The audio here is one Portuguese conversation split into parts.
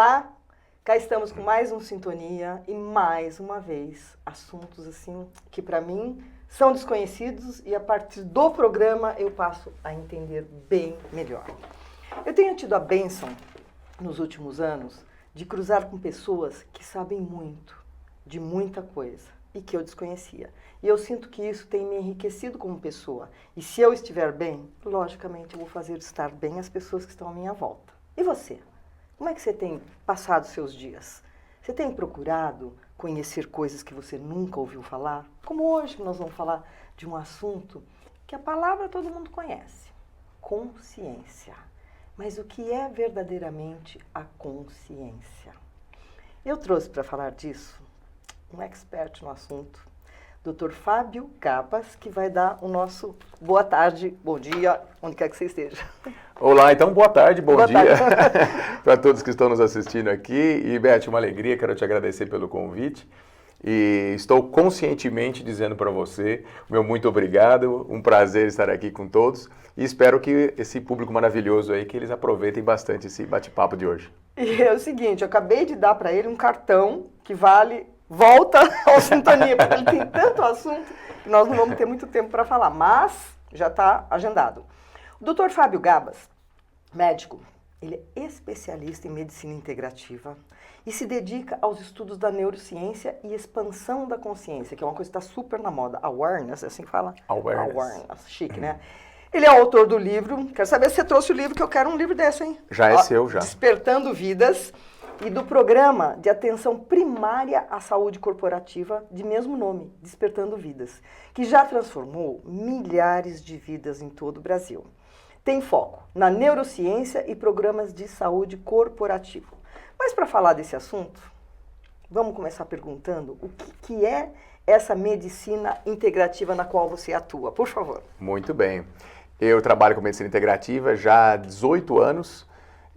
Olá, cá estamos com mais um Sintonia e mais uma vez assuntos assim que para mim são desconhecidos e a partir do programa eu passo a entender bem melhor. Eu tenho tido a bênção nos últimos anos de cruzar com pessoas que sabem muito, de muita coisa e que eu desconhecia. E eu sinto que isso tem me enriquecido como pessoa. E se eu estiver bem, logicamente eu vou fazer estar bem as pessoas que estão à minha volta. E você? Como é que você tem passado seus dias? Você tem procurado conhecer coisas que você nunca ouviu falar? Como hoje nós vamos falar de um assunto que a palavra todo mundo conhece. Consciência. Mas o que é verdadeiramente a consciência? Eu trouxe para falar disso um expert no assunto, Dr. Fábio Gabas, que vai dar o nosso boa tarde, bom dia, onde quer que você esteja. Olá, então boa tarde, bom Boa dia tarde. para todos que estão nos assistindo aqui. E Beth, uma alegria, quero te agradecer pelo convite. E estou conscientemente dizendo para você, meu muito obrigado, um prazer estar aqui com todos. E espero que esse público maravilhoso aí, que eles aproveitem bastante esse bate-papo de hoje. E é o seguinte, eu acabei de dar para ele um cartão que vale volta ao Sintonia, porque ele tem tanto assunto que nós não vamos ter muito tempo para falar, mas já está agendado. O Dr. Fábio Gabas, médico, ele é especialista em medicina integrativa e se dedica aos estudos da neurociência e expansão da consciência, que é uma coisa que está super na moda. Awareness, assim que fala? Awareness, chique, né? Ele é autor do livro, quero saber se você trouxe o livro, que eu quero um livro desse, hein? Já é seu, já. Despertando Vidas, e do programa de atenção primária à saúde corporativa, de mesmo nome, Despertando Vidas, que já transformou milhares de vidas em todo o Brasil. Tem foco na neurociência e programas de saúde corporativo. Mas para falar desse assunto, vamos começar perguntando o que é essa medicina integrativa na qual você atua, por favor. Muito bem. Eu trabalho com medicina integrativa já há 18 anos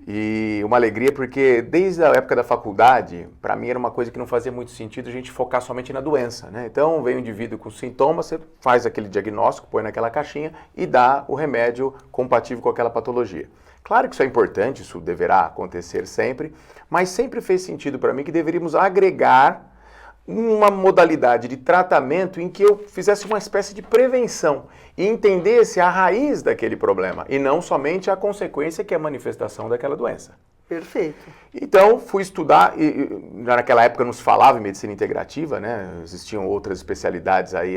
e uma alegria porque desde a época da faculdade, para mim era uma coisa que não fazia muito sentido a gente focar somente na doença, né? Então vem um indivíduo com sintomas, você faz aquele diagnóstico, põe naquela caixinha e dá o remédio compatível com aquela patologia. Claro que isso é importante, isso deverá acontecer sempre, mas sempre fez sentido para mim que deveríamos agregar uma modalidade de tratamento em que eu fizesse uma espécie de prevenção e entendesse a raiz daquele problema e não somente a consequência que é a manifestação daquela doença. Perfeito. Então, fui estudar, e naquela época não se falava em medicina integrativa, né? Existiam outras especialidades aí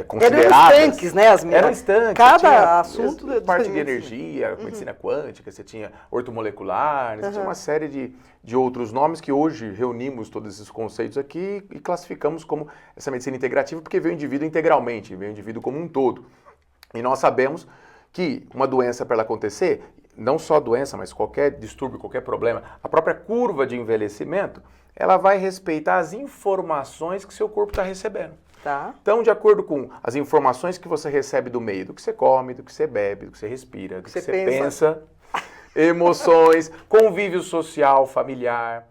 consideradas. Eram estanques, né? Eram estanques. Cada assunto... Parte de energia, medicina quântica, você tinha ortomolecular, você tinha uma série de outros nomes que hoje reunimos todos esses conceitos aqui e classificamos como essa medicina integrativa porque vê o indivíduo integralmente, vê o indivíduo como um todo. E nós sabemos que uma doença, para ela acontecer, não só doença, mas qualquer distúrbio, qualquer problema, a própria curva de envelhecimento, ela vai respeitar as informações que seu corpo está recebendo. Tá. Então, de acordo com as informações que você recebe do meio, do que você come, do que você bebe, do que você respira, do que você pensa, emoções, convívio social, familiar,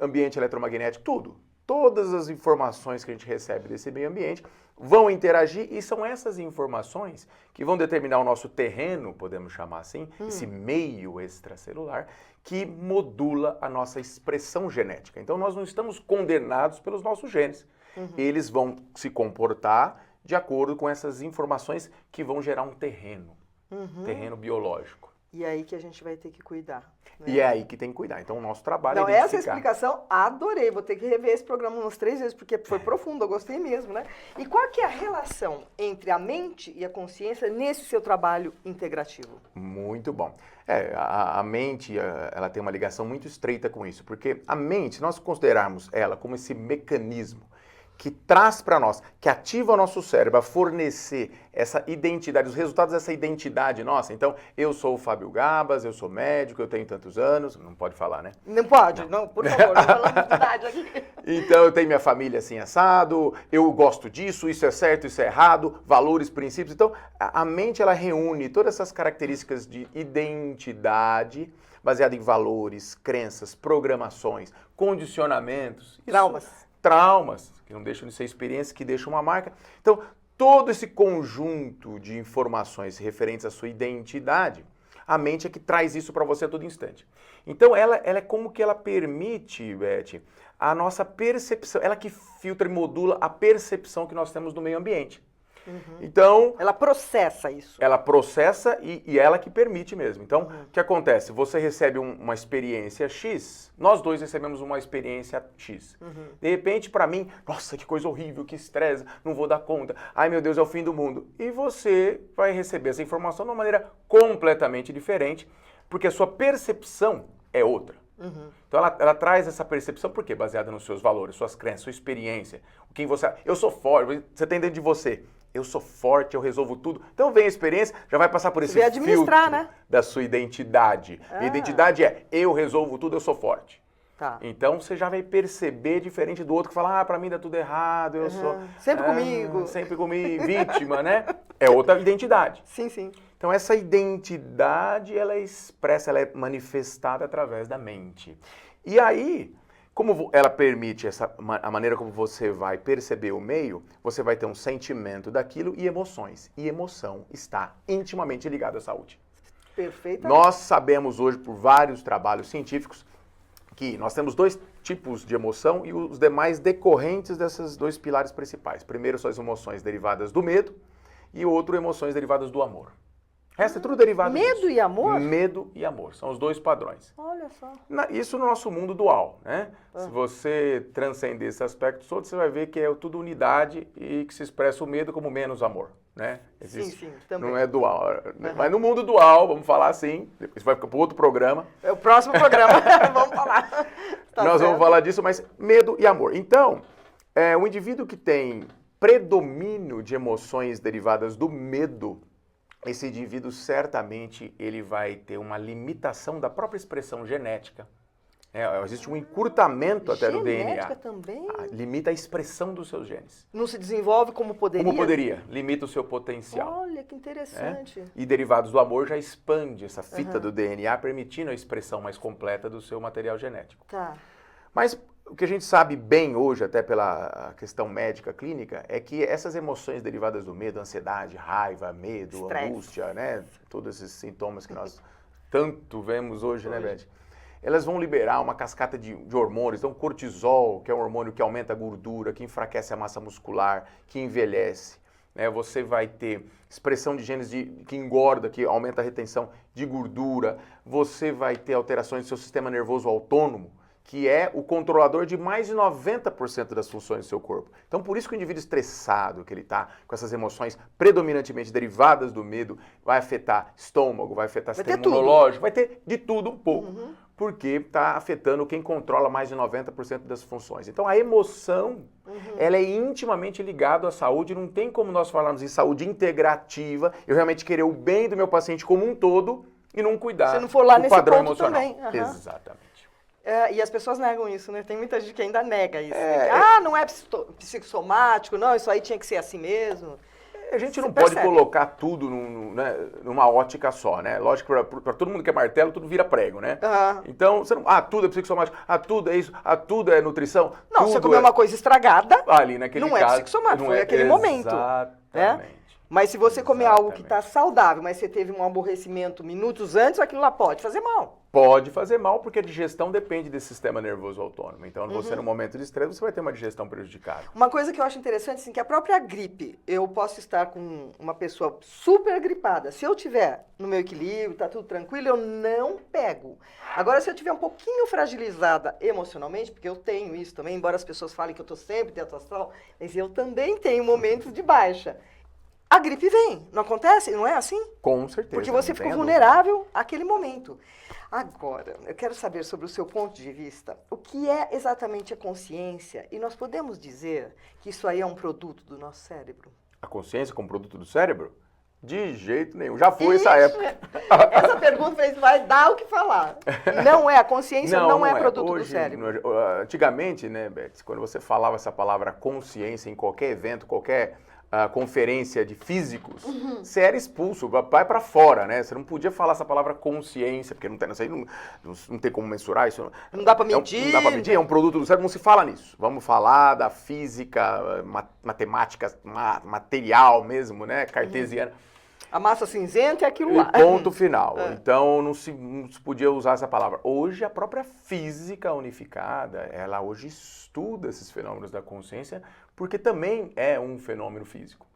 ambiente eletromagnético, tudo. Todas as informações que a gente recebe desse meio ambiente vão interagir e são essas informações que vão determinar o nosso terreno, podemos chamar assim, esse meio extracelular, que modula a nossa expressão genética. Então nós não estamos condenados pelos nossos genes. Eles vão se comportar de acordo com essas informações que vão gerar um terreno biológico. E é aí que a gente vai ter que cuidar. Né? E é aí que tem que cuidar. Então, o nosso trabalho Não, é identificar. essa explicação, adorei. Vou ter que rever esse programa umas 3 vezes, porque foi profundo, eu gostei mesmo, né? E qual que é a relação entre a mente e a consciência nesse seu trabalho integrativo? Muito bom. A mente, ela tem uma ligação muito estreita com isso, porque a mente, se nós considerarmos ela como esse mecanismo que traz para nós, que ativa o nosso cérebro a fornecer essa identidade, os resultados dessa identidade nossa. Então, eu sou o Fábio Gabas, eu sou médico, eu tenho tantos anos, não pode falar, né? Não pode, não por favor, não falamos de idade aqui. Então, eu tenho minha família assim assado, eu gosto disso, isso é certo, isso é errado, valores, princípios. Então, a mente, ela reúne todas essas características de identidade baseada em valores, crenças, programações, condicionamentos. Traumas, que não deixam de ser experiências, que deixam uma marca. Então, todo esse conjunto de informações referentes à sua identidade A mente é que traz isso para você a todo instante. Então, ela é como que ela permite, Beth, a nossa percepção, ela que filtra e modula a percepção que nós temos do meio ambiente. Então... Ela processa isso. Ela processa e ela que permite mesmo. Então, o que acontece? Você recebe uma experiência X, nós dois recebemos uma experiência X. De repente, para mim, nossa, que coisa horrível, que estresse, não vou dar conta. Ai, meu Deus, é o fim do mundo. E você vai receber essa informação de uma maneira completamente diferente, porque a sua percepção é outra. Então ela traz essa percepção, por quê? Baseada nos seus valores, suas crenças, sua experiência. Quem você, eu sou forte, você tem dentro de você. Eu sou forte, eu resolvo tudo. Então vem a experiência, já vai passar por esse filtro, né, da sua identidade. A identidade é, eu resolvo tudo, eu sou forte. Tá. Então você já vai perceber diferente do outro que fala, pra mim dá tudo errado, eu sou... Sempre comigo. Sempre comigo, vítima, né? É outra identidade. Sim, sim. Então essa identidade, ela é expressa, ela é manifestada através da mente. E aí, como ela permite a maneira como você vai perceber o meio, você vai ter um sentimento daquilo e emoções. E emoção está intimamente ligada à saúde. Perfeitamente. Nós sabemos hoje, por vários trabalhos científicos, que nós temos dois tipos de emoção e os demais decorrentes desses dois pilares principais. Primeiro são as emoções derivadas do medo e o outro emoções derivadas do amor. O resto é tudo derivado disso. Medo e amor? Medo e amor, são os dois padrões. Olha só. Isso no nosso mundo dual, né? Se você transcender esse aspecto todo, você vai ver que é tudo unidade e que se expressa o medo como menos amor, né? Sim, também. Não é dual, né? Mas no mundo dual, vamos falar assim, depois vai para outro programa. É o próximo programa, vamos falar. Nós vamos falar disso, mas medo e amor. Então, o indivíduo que tem predomínio de emoções derivadas do medo, esse indivíduo certamente ele vai ter uma limitação da própria expressão genética. Existe um encurtamento até do DNA. Genética também? Limita a expressão dos seus genes. Não se desenvolve como poderia? Como poderia. Limita o seu potencial. Olha, que interessante. E derivados do amor já expande essa fita do DNA, permitindo a expressão mais completa do seu material genético. Tá. Mas o que a gente sabe bem hoje, até pela questão médica clínica, é que essas emoções derivadas do medo, ansiedade, raiva, medo, Estresse, angústia, né? Todos esses sintomas que nós tanto vemos hoje, né, Beth? Elas vão liberar uma cascata de hormônios. Então, cortisol, que é um hormônio que aumenta a gordura, que enfraquece a massa muscular, que envelhece. Né? Você vai ter expressão de genes que engorda, que aumenta a retenção de gordura. Você vai ter alterações do seu sistema nervoso autônomo, que é o controlador de mais de 90% das funções do seu corpo. Então, por isso que o indivíduo estressado, que ele está com essas emoções predominantemente derivadas do medo, vai afetar estômago, vai afetar sistema imunológico, vai ter de tudo um pouco, porque está afetando quem controla mais de 90% das funções. Então, a emoção, ela é intimamente ligada à saúde, não tem como nós falarmos em saúde integrativa, eu realmente querer o bem do meu paciente como um todo e não cuidar do padrão emocional. Também. Exatamente. E as pessoas negam isso, né? Tem muita gente que ainda nega isso. Não é psicossomático, não, isso aí tinha que ser assim mesmo. A gente não pode colocar tudo numa ótica só, né? Lógico que para todo mundo que é martelo, tudo vira prego, né? Então, você não, tudo é psicossomático, tudo é isso, tudo é nutrição. Não, você comeu uma coisa estragada, ali naquele não caso, é psicossomático, foi aquele momento. Exatamente. Mas se você comer algo que está saudável, mas você teve um aborrecimento minutos antes, aquilo lá pode fazer mal. Pode fazer mal, porque a digestão depende desse sistema nervoso autônomo. Então, você no momento de estresse, você vai ter uma digestão prejudicada. Uma coisa que eu acho interessante, assim, que a própria gripe, eu posso estar com uma pessoa super gripada. Se eu tiver no meu equilíbrio, tá tudo tranquilo, eu não pego. Agora, se eu tiver um pouquinho fragilizada emocionalmente, porque eu tenho isso também, embora as pessoas falem que eu tô sempre dentro astral, mas eu também tenho momentos de baixa. A gripe vem, não acontece? Não é assim? Com certeza. Porque você fica vulnerável àquele momento. Agora, eu quero saber sobre o seu ponto de vista, o que é exatamente a consciência? E nós podemos dizer que isso aí é um produto do nosso cérebro? A consciência como produto do cérebro? De jeito nenhum. Já foi essa época. Essa pergunta vai dar o que falar. Não é, a consciência não é produto do cérebro. Antigamente, né, Beth, quando você falava essa palavra consciência em qualquer evento, qualquer conferência de físicos, você era expulso, vai para fora, né? Você não podia falar essa palavra consciência, porque não tem como mensurar isso. Não dá para medir. Não dá para medir, é um produto do cérebro, não se fala nisso. Vamos falar da física, matemática, material mesmo, né? Cartesiana. A massa cinzenta é aquilo E lá. ponto final. Então não se podia usar essa palavra. Hoje a própria física unificada, ela hoje estuda esses fenômenos da consciência, porque também é um fenômeno físico.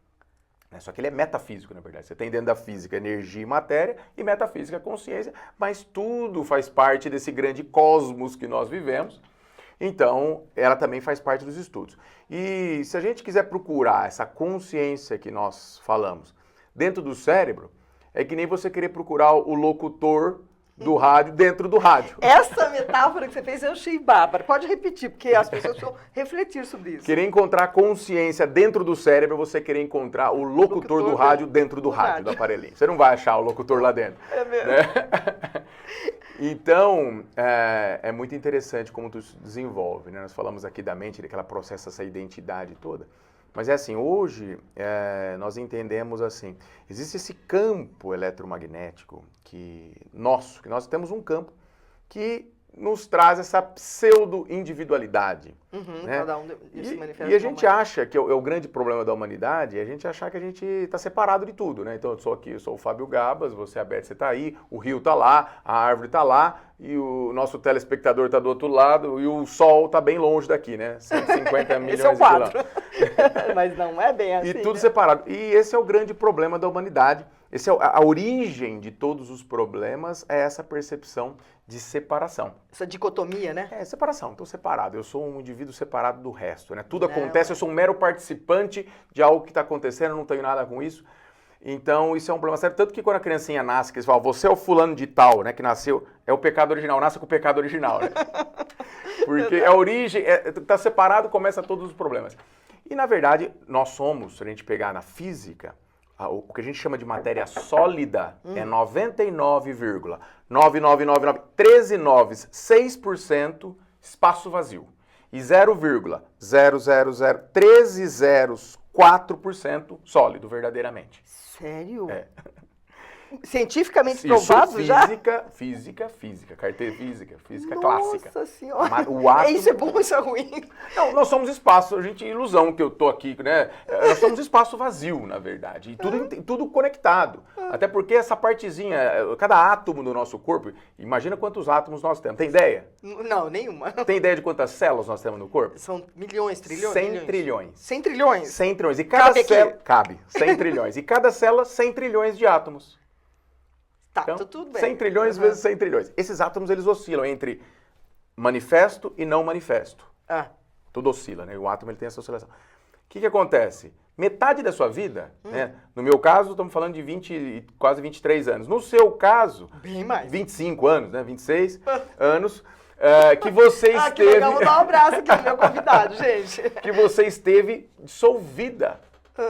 Só que ele é metafísico, na verdade. Você tem dentro da física energia e matéria, e metafísica consciência, mas tudo faz parte desse grande cosmos que nós vivemos. Então, ela também faz parte dos estudos. E se a gente quiser procurar essa consciência que nós falamos dentro do cérebro, é que nem você querer procurar o locutor do rádio dentro do rádio. Essa metáfora que você fez eu achei bárbara. Pode repetir, porque as pessoas precisam refletir sobre isso. Querer encontrar consciência dentro do cérebro é você querer encontrar o locutor do rádio dentro do rádio, do aparelhinho. Você não vai achar o locutor lá dentro. É mesmo. Né? Então, é muito interessante como tu se desenvolve. Né? Nós falamos aqui da mente, que ela processa essa identidade toda. Mas é assim, hoje nós entendemos assim, existe esse campo eletromagnético que nós temos um campo que nos traz essa pseudo-individualidade. Né? Cada um se manifesta E a gente acha que é o grande problema da humanidade, é a gente achar que a gente está separado de tudo, né? Então eu sou aqui, eu sou o Fábio Gabas, você, a Beth, você está aí, o rio está lá, a árvore está lá, e o nosso telespectador está do outro lado, e o sol está bem longe daqui, né? 150 milhões esse é o de quadro. quilômetros. Mas não é bem assim. E tudo né? separado. E esse é o grande problema da humanidade. A origem de todos os problemas é essa percepção de separação. Essa dicotomia, né? É, separação. Estou separado. Eu sou um indivíduo separado do resto, né? Tudo acontece, eu sou um mero participante de algo que está acontecendo, eu não tenho nada com isso. Então, isso é um problema sério. Tanto que quando a criancinha nasce, que eles falam, você é o fulano de tal, né? Que nasceu, é o pecado original, nasce com o pecado original, né? Porque a origem, está separado, começa todos os problemas. E, na verdade, nós somos, se a gente pegar na física, o que a gente chama de matéria sólida é 99,9991396% espaço vazio. E 0,0001304% sólido, verdadeiramente. Sério? É. Cientificamente provado já? Física, carteira física Nossa clássica. Nossa senhora. O átomo... Isso é bom, isso é ruim. Não, nós somos espaço, a gente, ilusão que eu tô aqui, né? Nós somos espaço vazio, na verdade, e tudo conectado. Até porque essa partezinha, cada átomo do nosso corpo, imagina quantos átomos nós temos, tem ideia? Não, nenhuma. Tem ideia de quantas células nós temos no corpo? São milhões, trilhões? 100 trilhões. 100 trilhões? 100 trilhões. E cada Cabe célula... aqui. Cabe, 100 trilhões. E cada célula, 100 trilhões de átomos. Tá, Então, tudo bem. 100 trilhões vezes 100 trilhões. Esses átomos, eles oscilam entre manifesto e não manifesto. Tudo oscila, né? O átomo ele tem essa oscilação. O que acontece? Metade da sua vida, né? No meu caso, estamos falando de 20, quase 23 anos. No seu caso, bem mais. 25 anos, né? 26 anos, que você esteve... Que legal, vou dar um abraço aqui pro meu convidado, gente. Que você esteve dissolvida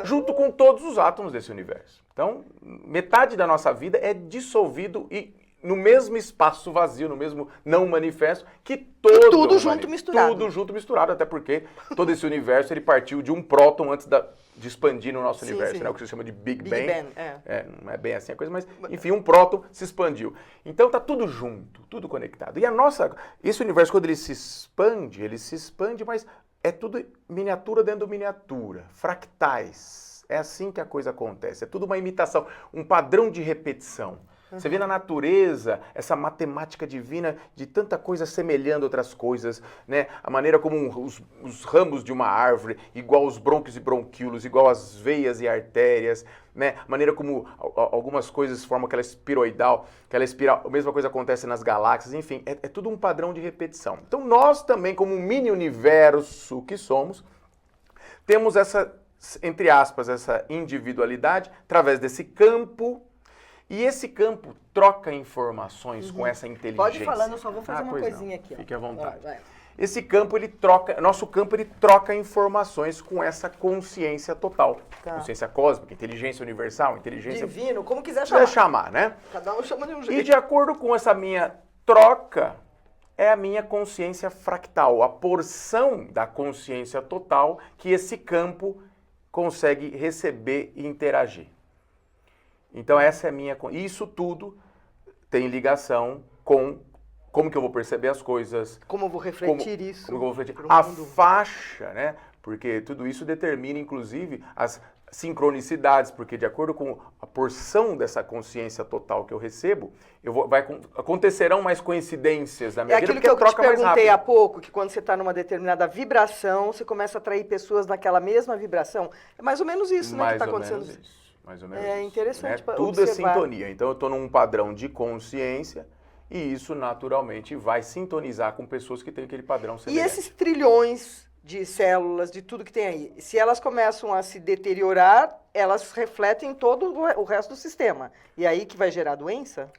junto com todos os átomos desse universo. Então, metade da nossa vida é dissolvido e no mesmo espaço vazio, no mesmo não manifesto, que todo... E tudo junto misturado. Tudo junto misturado, até porque todo esse universo ele partiu de um próton antes de expandir no nosso universo, né? O que se chama de Big Bang. Não é bem assim a coisa, mas enfim, um próton se expandiu. Então tá tudo junto, tudo conectado. E esse universo, quando ele se expande, mas é tudo miniatura dentro de miniatura, fractais. É assim que a coisa acontece, é tudo uma imitação, um padrão de repetição. Você vê na natureza essa matemática divina de tanta coisa semelhando outras coisas, né? A maneira como os ramos de uma árvore, igual os brônquios e bronquíolos, igual as veias e artérias, né? A maneira como algumas coisas formam aquela espiroidal, aquela espiral, a mesma coisa acontece nas galáxias, enfim, é tudo um padrão de repetição. Então nós também, como um mini universo que somos, temos essa, entre aspas, essa individualidade através desse campo. E esse campo troca informações com essa inteligência. Pode ir falando, eu só vou fazer uma coisinha aqui. Fique à vontade. Vai. Esse campo, nosso campo, ele troca informações com essa consciência total. Consciência cósmica, inteligência universal, inteligência... Divino, como quiser chamar, né? Cada um chama de um jeito. E de acordo com essa minha troca, é a minha consciência fractal, a porção da consciência total que esse campo consegue receber e interagir. Então essa é a minha... Isso tudo tem ligação com como que eu vou perceber as coisas. Como eu vou refletir isso. Como eu vou refletir. A faixa, né? porque tudo isso determina, inclusive, as sincronicidades, porque de acordo com a porção dessa consciência total que eu recebo, acontecerão mais coincidências na minha vida, porque porque eu te perguntei há rápido. pouco, que quando você está numa determinada vibração, você começa a atrair pessoas naquela mesma vibração. É mais ou menos isso, né, que está acontecendo. Mais ou menos é isso, interessante né? Tudo observar. é sintonia. Então eu estou num padrão de consciência e isso naturalmente vai sintonizar com pessoas que têm aquele padrão semelhante. E esses trilhões de células, de tudo que tem aí, se elas começam a se deteriorar, elas refletem todo o resto do sistema. E aí que vai gerar doença?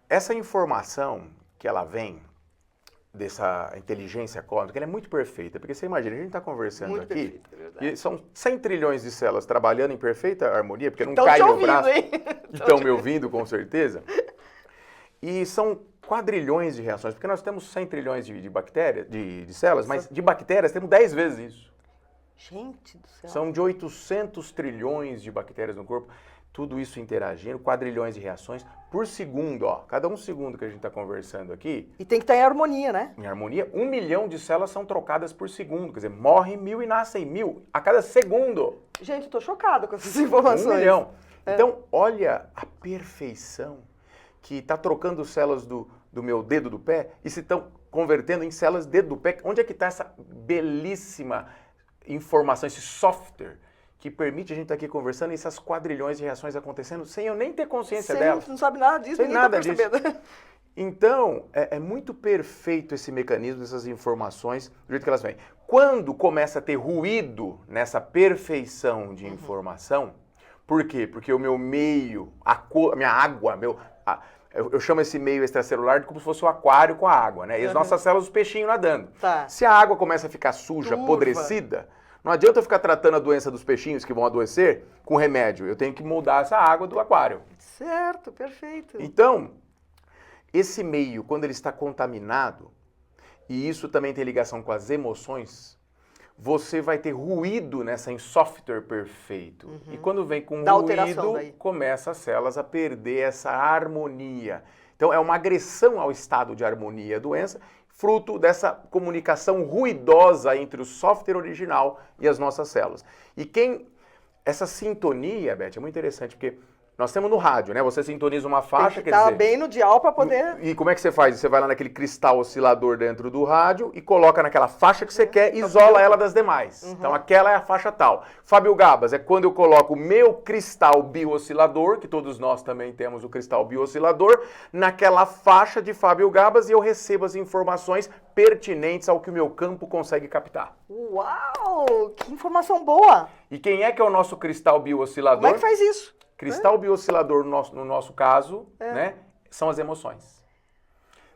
Essa informação que ela vem dessa inteligência cósmica, ela é muito perfeita, porque você imagina, a gente está conversando muito aqui, perfeito, é verdade. e são 100 trilhões de células trabalhando em perfeita harmonia, porque não Tão cai te no ouvindo, braço. hein? Estão me ouvindo, com certeza. E são quadrilhões de reações, porque nós temos 100 trilhões de bactérias, de células, mas de bactérias temos 10 vezes isso. Gente do céu. São de 800 trilhões de bactérias no corpo, tudo isso interagindo, quadrilhões de reações por segundo, ó. Cada um segundo que a gente está conversando aqui. E tem que estar em harmonia, né? Em harmonia, 1 milhão de células são trocadas por segundo, quer dizer, morrem 1000 e nascem 1000 a cada segundo. Gente, eu tô chocada com essas informações. 1 milhão. Então, olha a perfeição que está trocando células do meu dedo do pé e se estão convertendo em células dedo do pé. Onde é que está essa belíssima informação, esse software que permite a gente estar aqui conversando e essas quadrilhões de reações acontecendo sem eu nem ter consciência delas? Você não sabe nada disso, sem ninguém nada tá percebendo. disso. Então, é muito perfeito esse mecanismo, essas informações, do jeito que elas vêm. Quando começa a ter ruído nessa perfeição de informação, por quê? Porque o meu meio, a minha água, eu chamo esse meio extracelular de como se fosse o aquário com a água, né? E as nossas células, os peixinhos nadando. Tá. Se a água começa a ficar suja, Turva. apodrecida, não adianta eu ficar tratando a doença dos peixinhos que vão adoecer com remédio. Eu tenho que mudar essa água do aquário. Certo, perfeito. Então, esse meio, quando ele está contaminado, e isso também tem ligação com as emoções, você vai ter ruído em software perfeito. E quando vem com ruído, começa as células a perder essa harmonia. Então, é uma agressão ao estado de harmonia, a doença, fruto dessa comunicação ruidosa entre o software original e as nossas células. Essa sintonia, Beth, é muito interessante, porque nós temos no rádio, né? Você sintoniza uma faixa, quer dizer... bem no dial para poder... E como é que você faz? Você vai lá naquele cristal oscilador dentro do rádio e coloca naquela faixa que você quer e isola ela das demais. Então aquela é a faixa tal. Fábio Gabas, é quando eu coloco o meu cristal biooscilador, que todos nós também temos o cristal biooscilador, naquela faixa de Fábio Gabas e eu recebo as informações pertinentes ao que o meu campo consegue captar. Uau! Que informação boa! E quem é que é o nosso cristal biooscilador? Como é que faz isso? Cristal biooscilador, no nosso caso, né, são as emoções.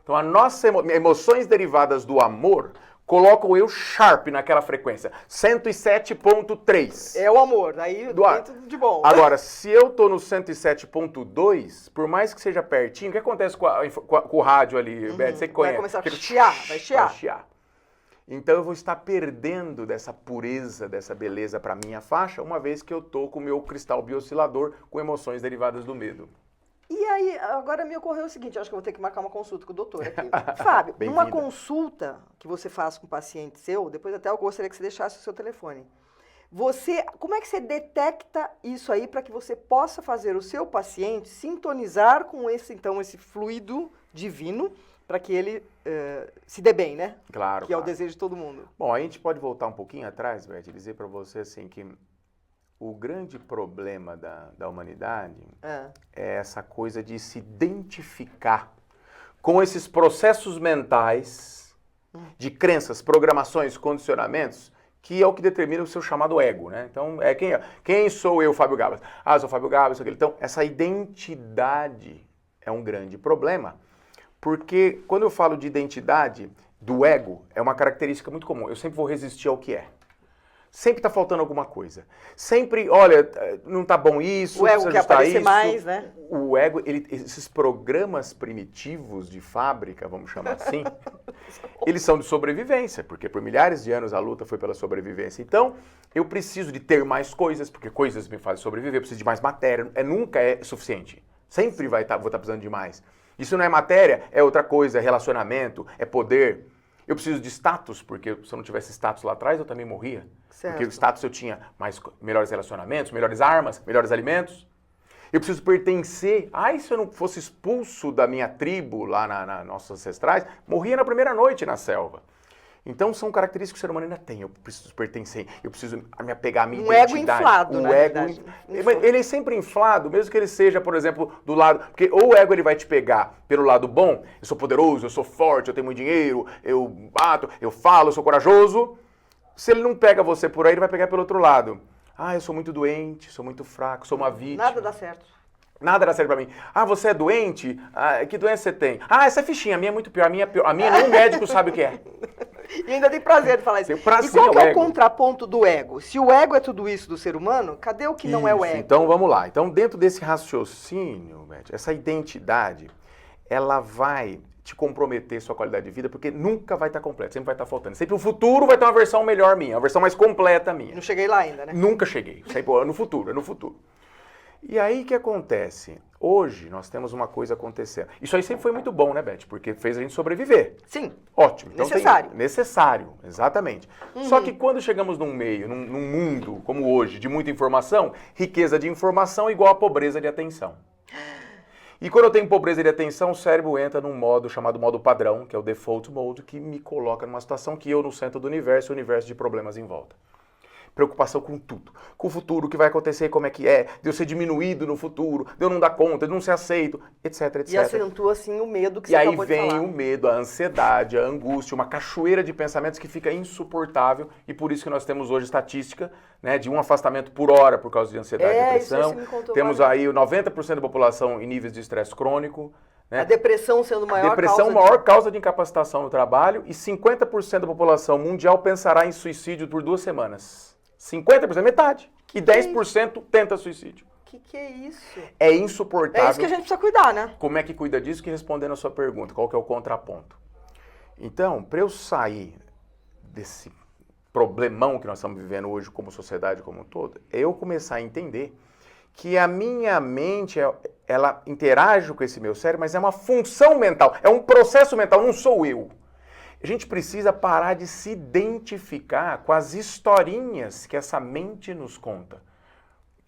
Então, as nossas emoções derivadas do amor colocam eu sharp naquela frequência, 107.3. É o amor, aí dentro de bom. Agora, se eu estou no 107.2, por mais que seja pertinho, o que acontece com o rádio ali, Beth? Você conhece? Vai começar a chiar, vai chiar. Então eu vou estar perdendo dessa pureza, dessa beleza para minha faixa, uma vez que eu estou com o meu cristal biooscilador com emoções derivadas do medo. E aí, agora me ocorreu o seguinte, acho que eu vou ter que marcar uma consulta com o doutor aqui. Fábio, numa consulta que você faz com um paciente seu, depois até eu gostaria que você deixasse o seu telefone. Como é que você detecta isso aí para que você possa fazer o seu paciente sintonizar com esse fluido divino, para que ele se dê bem, né? Claro. Que é o desejo de todo mundo. Bom, a gente pode voltar um pouquinho atrás, Beth, e dizer para você assim que o grande problema da humanidade é essa coisa de se identificar com esses processos mentais de crenças, programações, condicionamentos, que é o que determina o seu chamado ego, né? Então, quem sou eu, Fábio Gabas? Ah, eu sou Fábio Gabas, sou aquele. Então, essa identidade é um grande problema. Porque quando eu falo de identidade do ego, é uma característica muito comum. Eu sempre vou resistir ao que é. Sempre está faltando alguma coisa. Sempre, olha, não está bom isso, o ego quer aparecer mais, né? O ego, esses programas primitivos de fábrica, vamos chamar assim, eles são de sobrevivência, porque por milhares de anos a luta foi pela sobrevivência. Então, eu preciso de ter mais coisas, porque coisas me fazem sobreviver, eu preciso de mais matéria, nunca é suficiente. Sempre vou estar precisando de mais. Isso não é matéria, é outra coisa, é relacionamento, é poder. Eu preciso de status, porque se eu não tivesse status lá atrás, eu também morria. Certo. Porque o status eu tinha melhores relacionamentos, melhores armas, melhores alimentos. Eu preciso pertencer. Ai, se eu não fosse expulso da minha tribo lá na nossos ancestrais, morria na primeira noite na selva. Então são características que o ser humano ainda tem. Eu preciso pertencer, eu preciso me apegar à minha identidade. Ego inflado, um ego ele é sempre inflado, mesmo que ele seja, por exemplo, do lado... Porque ou o ego ele vai te pegar pelo lado bom, eu sou poderoso, eu sou forte, eu tenho muito dinheiro, eu bato, eu falo, eu sou corajoso. Se ele não pega você por aí, ele vai pegar pelo outro lado. Ah, eu sou muito doente, sou muito fraco, sou uma vítima. Nada dá certo. Nada dá certo pra mim. Ah, você é doente? Ah, que doença você tem? Ah, essa é fichinha, a minha é muito pior. A minha nem o médico sabe o que é. E ainda tem prazer de falar isso. E qual que é o contraponto do ego? Se o ego é tudo isso do ser humano, cadê o que não é o ego? Então vamos lá. Então dentro desse raciocínio, essa identidade, ela vai te comprometer sua qualidade de vida, porque nunca vai estar completa, sempre vai estar faltando. Sempre no futuro vai ter uma versão melhor minha, uma versão mais completa minha. Não cheguei lá ainda, né? Nunca cheguei. Sempre, é no futuro, é no futuro. E aí o que acontece? Hoje nós temos uma coisa acontecendo. Isso aí sempre foi muito bom, né, Beth? Porque fez a gente sobreviver. Sim. Ótimo. Então necessário. Necessário, exatamente. Só que quando chegamos num meio, num mundo como hoje, de muita informação, riqueza de informação igual a pobreza de atenção. E quando eu tenho pobreza de atenção, o cérebro entra num modo chamado modo padrão, que é o default mode, que me coloca numa situação que eu no centro do universo, o universo de problemas em volta. Preocupação com tudo. Com o futuro, o que vai acontecer, como é que é, de eu ser diminuído no futuro, de eu não dar conta, de não ser aceito, etc, etc. E acentua, assim, o medo que você acabou de falar. E aí vem o medo, a ansiedade, a angústia, uma cachoeira de pensamentos que fica insuportável, e por isso que nós temos hoje estatística, né, de um afastamento por hora por causa de ansiedade e depressão. Isso você me contou temos aí 90% da população em níveis de estresse crônico. Né? A depressão sendo maior causa de incapacitação no trabalho, e 50% da população mundial pensará em suicídio por 2 semanas. 50%, metade. E 10% tenta suicídio. Que é isso? É insuportável. É isso que a gente precisa cuidar, né? Como é que cuida disso? Que respondendo a sua pergunta, qual que é o contraponto? Então, para eu sair desse problemão que nós estamos vivendo hoje como sociedade como um todo, é eu começar a entender que a minha mente, ela interage com esse meu cérebro, mas é uma função mental, é um processo mental, não sou eu. A gente precisa parar de se identificar com as historinhas que essa mente nos conta.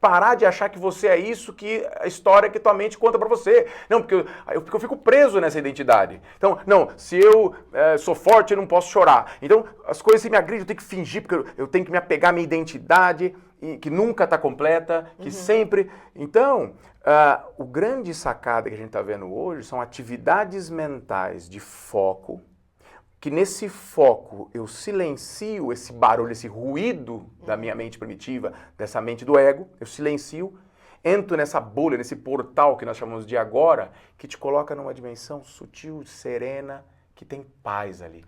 Parar de achar que você é isso, que a história que tua mente conta pra você. Não, porque eu fico preso nessa identidade. Então, não, se eu sou forte, eu não posso chorar. Então, as coisas que me agridem, eu tenho que fingir, porque eu tenho que me apegar à minha identidade, que nunca está completa, que sempre... Então, o grande sacada que a gente está vendo hoje são atividades mentais de foco, que nesse foco eu silencio esse barulho, esse ruído da minha mente primitiva, dessa mente do ego, eu silencio, entro nessa bolha, nesse portal que nós chamamos de agora, que te coloca numa dimensão sutil, serena, que tem paz ali.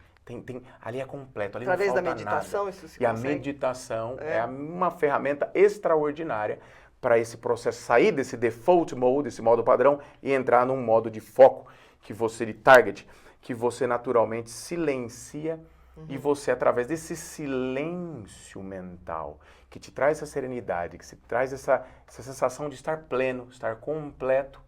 Ali é completo, ali através não falta da meditação, nada. isso se E a consegue? meditação é uma ferramenta extraordinária para esse processo sair desse default mode, esse modo padrão, e entrar num modo de foco, que você de target, que você naturalmente silencia e você, através desse silêncio mental, que te traz essa serenidade, que te traz essa sensação de estar pleno, estar completo,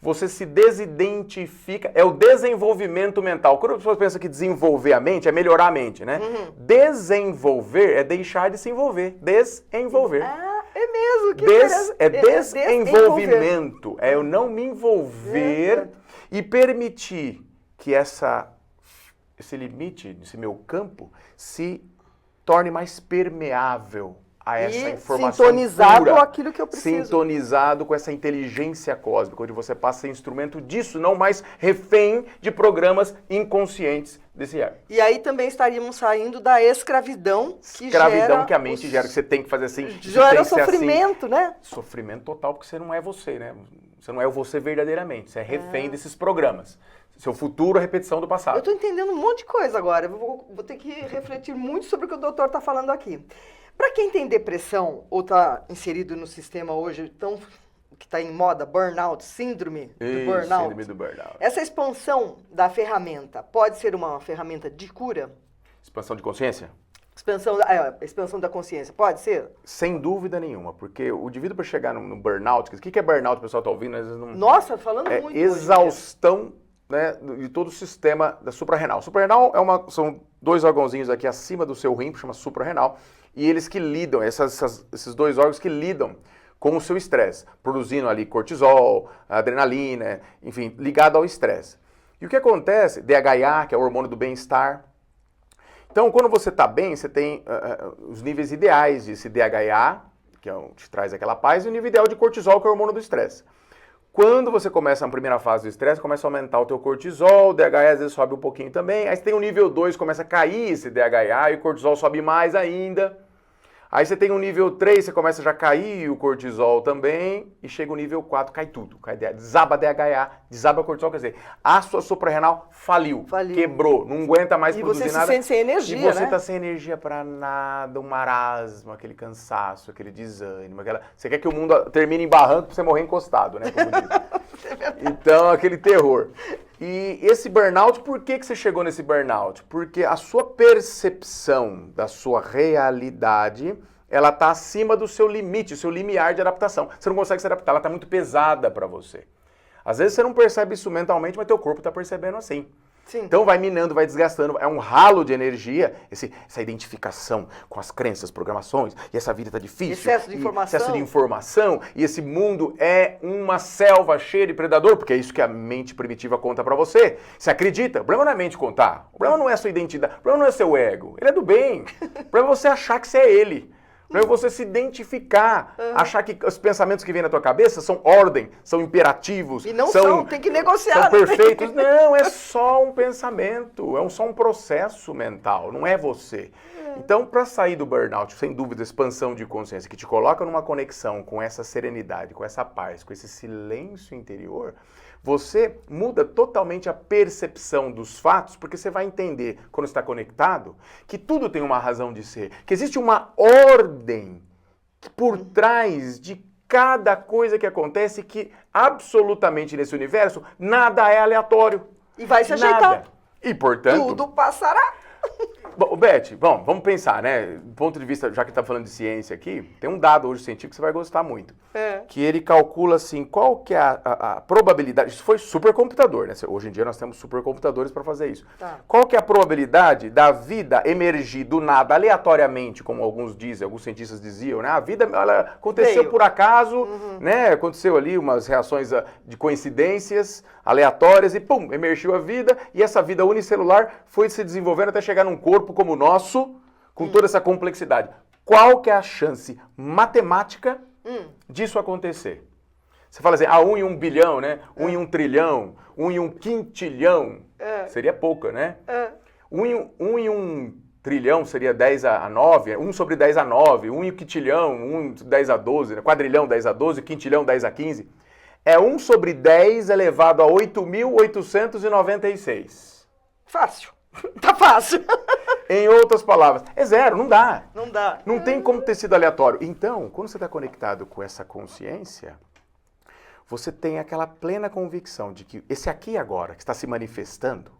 você se desidentifica, é o desenvolvimento mental. Quando as pessoas pensam que desenvolver a mente é melhorar a mente, né? Desenvolver é deixar de se envolver, desenvolver. Ah, é mesmo, que desenvolvimento, é eu não me envolver e permitir que esse limite, esse meu campo, se torne mais permeável a essa informação sintonizado pura, com aquilo que eu preciso. Sintonizado com essa inteligência cósmica, onde você passa a ser instrumento disso, não mais refém de programas inconscientes desse ego. E aí também estaríamos saindo da escravidão que que a mente gera, que você tem que fazer assim. Gera sofrimento, assim, né? Sofrimento total, porque você não é você, né? Você não é o você verdadeiramente, você é refém desses programas. Seu futuro é repetição do passado. Eu estou entendendo um monte de coisa agora. Eu vou ter que refletir muito sobre o que o doutor está falando aqui. Para quem tem depressão ou está inserido no sistema hoje que está em moda, burnout, síndrome do burnout. Essa expansão da ferramenta pode ser uma ferramenta de cura? Expansão de consciência? Expansão da consciência, pode ser? Sem dúvida nenhuma, porque o indivíduo para chegar no burnout, o que é burnout, o pessoal está ouvindo? Às vezes não... Nossa, falando muito. Exaustão né, de todo o sistema da suprarrenal. Suprarrenal são 2 órgãozinhos aqui acima do seu rim, que chama suprarrenal, e eles que lidam, esses 2 órgãos que lidam com o seu estresse, produzindo ali cortisol, adrenalina, enfim, ligado ao estresse. E o que acontece? DHA, que é o hormônio do bem-estar. Então, quando você está bem, você tem os níveis ideais desse DHA, que te traz aquela paz, e o nível ideal de cortisol, que é o hormônio do estresse. Quando você começa na primeira fase do estresse, começa a aumentar o teu cortisol, o DHA às vezes sobe um pouquinho também, aí você tem o nível 2, começa a cair esse DHA e o cortisol sobe mais ainda. Aí você tem o nível 3, você começa já a cair o cortisol também, e chega o nível 4, cai tudo. Desaba DHA, desaba o cortisol, quer dizer, a sua suprarrenal faliu, quebrou, não aguenta mais produzir nada. E você se sente sem energia, né? E você tá sem energia pra nada, um marasmo, aquele cansaço, aquele desânimo, você quer que o mundo termine em barranco pra você morrer encostado, né? Como diz. Então, aquele terror. E esse burnout, por que você chegou nesse burnout? Porque a sua percepção da sua realidade, ela está acima do seu limite, o seu limiar de adaptação. Você não consegue se adaptar, ela está muito pesada para você. Às vezes você não percebe isso mentalmente, mas teu corpo está percebendo assim. Sim. Então vai minando, vai desgastando, é um ralo de energia, essa identificação com as crenças, programações, e essa vida tá difícil. Excesso de informação, e esse mundo é uma selva cheia de predador, porque é isso que a mente primitiva conta pra você. Você acredita? O problema não é a mente contar, o problema não é a sua identidade, o problema não é seu ego, ele é do bem. O problema é você achar que você é ele. Para você se identificar, achar que os pensamentos que vêm na tua cabeça são ordem, são imperativos. E não são, tem que negociar. São perfeitos. Não, é só um pensamento, só um processo mental, não é você. Então, para sair do burnout, sem dúvida, expansão de consciência, que te coloca numa conexão com essa serenidade, com essa paz, com esse silêncio interior, você muda totalmente a percepção dos fatos, porque você vai entender, quando está conectado, que tudo tem uma razão de ser, que existe uma ordem por trás de cada coisa que acontece, que absolutamente nesse universo, nada é aleatório. E vai se ajeitar. E, portanto... tudo passará. Bom, Beth, vamos pensar, né? Do ponto de vista, já que está falando de ciência aqui, tem um dado hoje científico que você vai gostar muito. Que ele calcula, assim, qual que é a probabilidade... Isso foi supercomputador, né? Hoje em dia nós temos supercomputadores para fazer isso. Tá. Qual que é a probabilidade da vida emergir do nada, aleatoriamente, como alguns dizem, alguns cientistas diziam, né? A vida, ela aconteceu por acaso, né? Aconteceu ali umas reações de coincidências aleatórias e, pum, emergiu a vida, e essa vida unicelular foi se desenvolvendo até chegar num corpo como o nosso, com toda essa complexidade. Qual que é a chance matemática disso acontecer? Você fala assim, 1 em 1 bilhão, né? 1 em 1 trilhão, 1 em 1 quintilhão. Seria pouca, né? 1 em 1 trilhão seria 10 a 9, 1 sobre 10 a 9, 1 em quintilhão, 1 em 10 a 12, né? Quadrilhão 10 a 12, quintilhão 10 a 15. É 1 sobre 10 elevado a 8.896. Fácil. Tá fácil. Em outras palavras, é zero, não dá. Não dá. Não tem como ter sido aleatório. Então, quando você está conectado com essa consciência, você tem aquela plena convicção de que esse aqui e agora, que está se manifestando,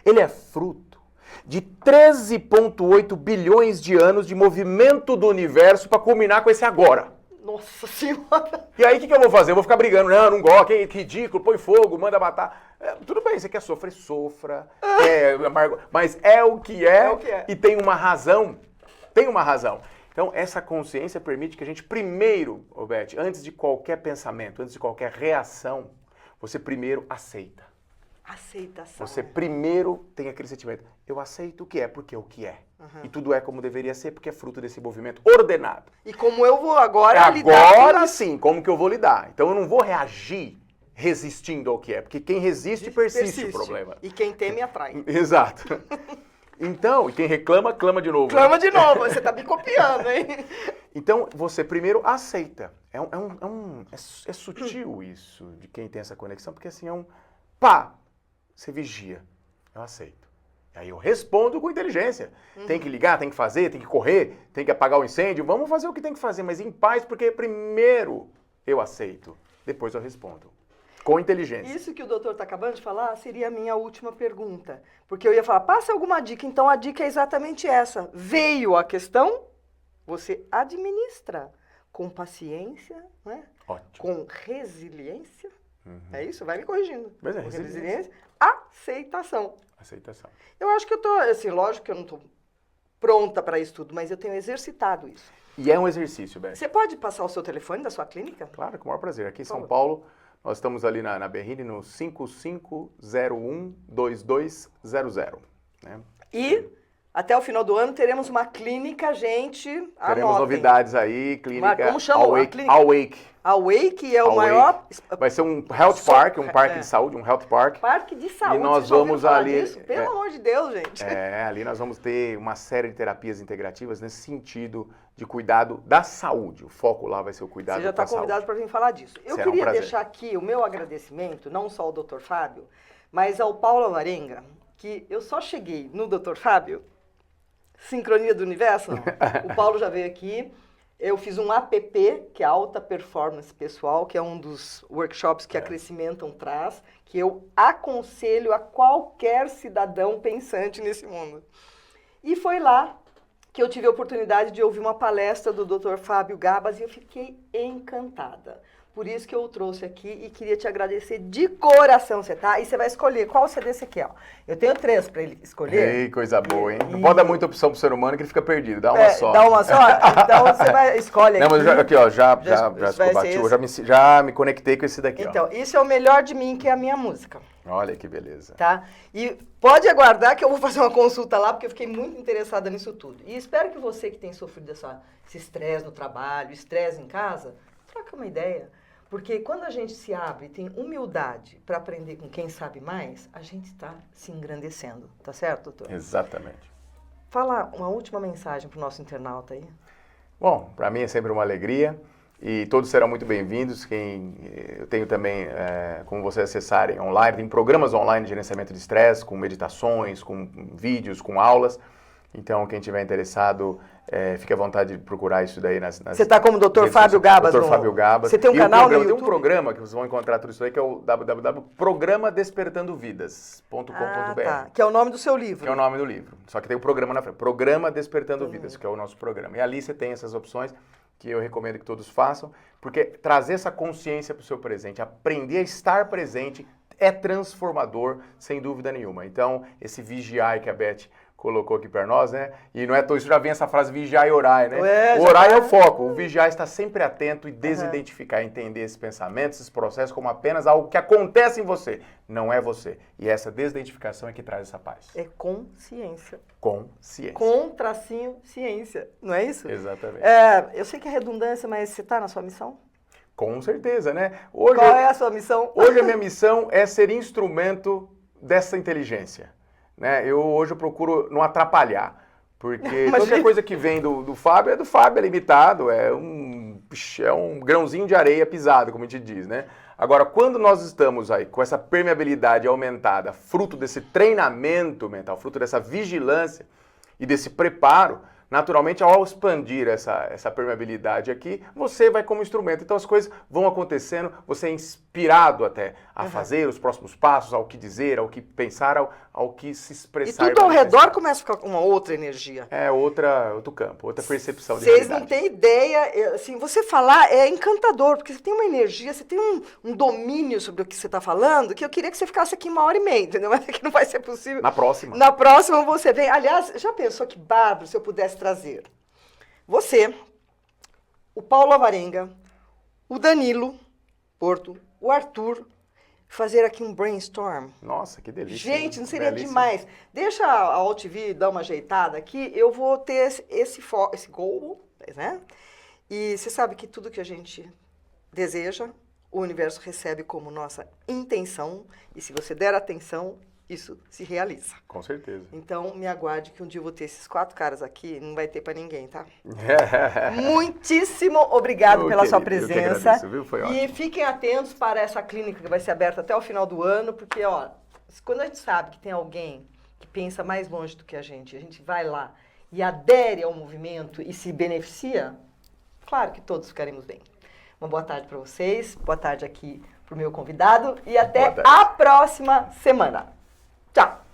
ele é fruto de 13,8 bilhões de anos de movimento do universo para culminar com esse agora. Nossa Senhora! E aí, o que eu vou fazer? Eu vou ficar brigando. Não gosto, que ridículo, põe fogo, manda matar. Tudo bem, você quer sofrer, sofra. Mas é o que é. E tem uma razão. Tem uma razão. Então, essa consciência permite que a gente primeiro, Beth, antes de qualquer pensamento, antes de qualquer reação, você primeiro aceita. Aceitação. Você primeiro tem aquele sentimento. Eu aceito o que é, porque é o que é. E tudo é como deveria ser, porque é fruto desse movimento ordenado. E como eu vou agora lidar? Agora sim, como que eu vou lidar? Então eu não vou reagir resistindo ao que é, porque quem resiste persiste o problema. E quem teme atrai. Exato. Então, e quem reclama, clama de novo. Clama de novo, você tá me copiando, hein? Então, você primeiro aceita. É sutil isso, de quem tem essa conexão, porque assim, você vigia. Eu aceito. E aí eu respondo com inteligência. Tem que ligar, tem que fazer, tem que correr, tem que apagar o incêndio. Vamos fazer o que tem que fazer, mas em paz, porque primeiro eu aceito, depois eu respondo. Com inteligência. Isso que o doutor está acabando de falar seria a minha última pergunta. Porque eu ia falar, passa alguma dica. Então a dica é exatamente essa. Veio a questão, você administra com paciência, né? Ótimo. Com resiliência. É isso? Vai me corrigindo. Mas é resiliência. Aceitação. Aceitação. Eu acho que eu tô, assim, lógico que eu não tô pronta para isso tudo, mas eu tenho exercitado isso. E é um exercício, Beth. Você pode passar o seu telefone da sua clínica? Claro, com o maior prazer. Aqui em São Paulo, nós estamos ali na Berrini no 5501-2200. Né? E até o final do ano teremos uma clínica, gente. Teremos novidades aí, clínica. Como chama a clínica? Awake. Awake é o maior... Vai ser um health park, um parque de saúde, um health park. Parque de saúde. E nós vamos ali... Disso? Pelo amor de Deus, gente. Ali nós vamos ter uma série de terapias integrativas nesse sentido de cuidado da saúde. O foco lá vai ser o cuidado da saúde. Você já está convidado para vir falar disso. Eu queria deixar aqui o meu agradecimento, não só ao Dr. Fábio, mas ao Paulo Alvarenga, que eu só cheguei no Dr. Fábio, sincronia do universo, não. O Paulo já veio aqui. Eu fiz um APP, que é Alta Performance Pessoal, que é um dos workshops que a Crescimentam traz, que eu aconselho a qualquer cidadão pensante nesse mundo. E foi lá que eu tive a oportunidade de ouvir uma palestra do Dr. Fábio Gabas e eu fiquei encantada. Por isso que eu o trouxe aqui e queria te agradecer de coração, você tá? E você vai escolher qual CD você quer, ó. Eu tenho 3 para ele escolher. Ei, coisa boa, hein? Não pode dar muita opção pro ser humano que ele fica perdido. Dá uma só. Dá uma só? Então você escolhe aqui. Não, mas aqui, ó, já combati, já me conectei com esse daqui, então, isso é o Melhor de Mim, que é a minha música. Olha que beleza. Tá? E pode aguardar que eu vou fazer uma consulta lá, porque eu fiquei muito interessada nisso tudo. E espero que você que tem sofrido esse estresse no trabalho, estresse em casa, troca uma ideia. Porque quando a gente se abre e tem humildade para aprender com quem sabe mais, a gente está se engrandecendo. Tá certo, doutor? Exatamente. Fala uma última mensagem para o nosso internauta aí. Bom, para mim é sempre uma alegria e todos serão muito bem-vindos. Eu tenho também, como vocês acessarem online, tem programas online de gerenciamento de estresse, com meditações, com vídeos, com aulas. Então, quem tiver interessado, fique à vontade de procurar isso daí nas Você está como Dr. Fábio Gabas? Dr. Fábio Gabas. Você tem um canal no YouTube? Tem um programa que vocês vão encontrar tudo isso aí, que é o www.programadespertandovidas.com.br. Tá. Que é o nome do seu livro. Que é o nome do livro. Só que tem o programa na frente. Programa Despertando Vidas, que é o nosso programa. E ali você tem essas opções que eu recomendo que todos façam, porque trazer essa consciência para o seu presente, aprender a estar presente é transformador, sem dúvida nenhuma. Então, esse vigiar que a Beth colocou aqui para nós, né? E não é isso já vem essa frase vigiar e orar, né? O orar é o foco, o vigiar está sempre atento e desidentificar, entender esses pensamentos, esses processos como apenas algo que acontece em você, não é você. E essa desidentificação é que traz essa paz. É consciência. Consciência. Com-ciência, não é isso? Exatamente. Eu sei que é redundância, mas você está na sua missão? Com certeza, né? Qual é a sua missão? Hoje a minha missão é ser instrumento dessa inteligência. Né? Hoje eu procuro não atrapalhar, porque qualquer coisa que vem do Fábio é limitado, é um grãozinho de areia pisado, como a gente diz, né? Agora, quando nós estamos aí com essa permeabilidade aumentada, fruto desse treinamento mental, fruto dessa vigilância e desse preparo, naturalmente, ao expandir essa permeabilidade aqui, você vai como instrumento. Então, as coisas vão acontecendo, você é inspirado até a fazer os próximos passos, ao que dizer, ao que pensar, ao que se expressar. E tudo ao redor começa a ficar uma outra energia. É outro campo, outra percepção de realidade. Vocês não têm ideia, assim, você falar é encantador, porque você tem uma energia, você tem um domínio sobre o que você está falando, que eu queria que você ficasse aqui 1h30, entendeu? Mas é que não vai ser possível. Na próxima. Na próxima você vem. Aliás, já pensou que bárbaro se eu pudesse trazer você, o Paulo Alvarenga, o Danilo Porto, o Arthur, fazer aqui um brainstorm. Nossa, que delícia. Gente, não seria demais. Deixa a AltV dar uma ajeitada aqui, eu vou ter esse goal, né? E você sabe que tudo que a gente deseja, o universo recebe como nossa intenção, e se você der atenção, isso se realiza. Com certeza. Então, me aguarde que um dia eu vou ter esses 4 caras aqui, não vai ter pra ninguém, tá? Muitíssimo obrigado pela sua presença. Eu que agradeço, viu? Foi ótimo. E fiquem atentos para essa clínica que vai ser aberta até o final do ano, porque, ó, quando a gente sabe que tem alguém que pensa mais longe do que a gente vai lá e adere ao movimento e se beneficia, claro que todos ficaremos bem. Uma boa tarde para vocês, boa tarde aqui pro meu convidado e até a próxima semana. Tchau!